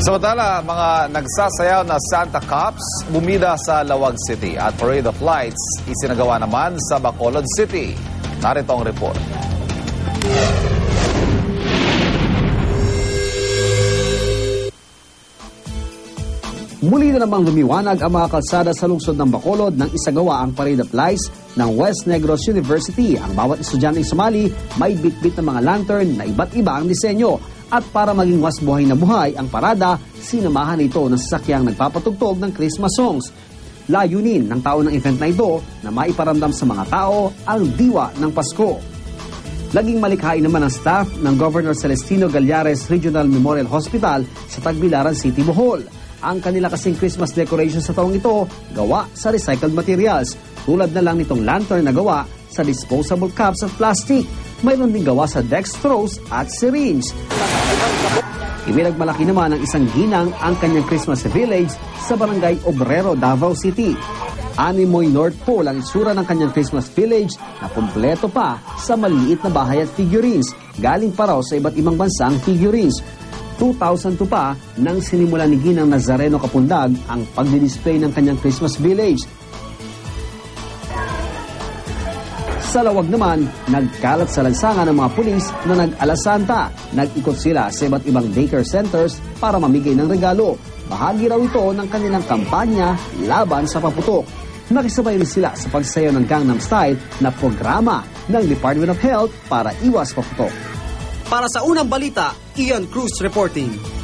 Samantala, mga nagsasayaw na Santa Cops bumida sa Lawag City at Parade of Lights isinagawa naman sa Bacolod City. Narito ang report. Muli na namang lumiwanag ang mga kalsada sa lungsod ng Bacolod nang isagawa ang Parade of Lights ng West Negros University. Ang bawat estudyanteng sumali may bitbit na mga lantern na iba't iba ang disenyo. At para maging mas buhay na buhay ang parada, sinamahan ito ng sasakyang nagpapatugtog ng Christmas songs. Layunin ng taon ng event na ito na maiparamdam sa mga tao ang diwa ng Pasko. Laging malikhain naman ang staff ng Governor Celestino Gallares Regional Memorial Hospital sa Tagbilaran City, Bohol. Ang kanila kasing Christmas decoration sa taong ito, gawa sa recycled materials. Tulad na lang nitong lantern na gawa sa disposable cups of plastic. Mayroon din gawa sa dextrose at syringe. Ibinagmalaki naman ng isang ginang ang kanyang Christmas village sa Barangay Obrero, Davao City. Animoy North Pole ang itsura ng kanyang Christmas village na kumpleto pa sa maliit na bahay at figurines. Galing pa raw sa iba't ibang bansang figurines. 2002 pa nang sinimula ni Ginang Nazareno Kapundag ang pagdidisplay ng kanyang Christmas village. Sa Lawag naman, nagkalat sa lansangan ng mga pulis na nag-alasanta. Nag-ikot sila sa iba't ibang daycare centers para mamigay ng regalo. Bahagi raw ito ng kanilang kampanya laban sa paputok. Nakisabay rin sila sa pagsayaw ng Gangnam Style na programa ng Department of Health para iwas paputok. Para sa unang balita, Ian Cruz reporting.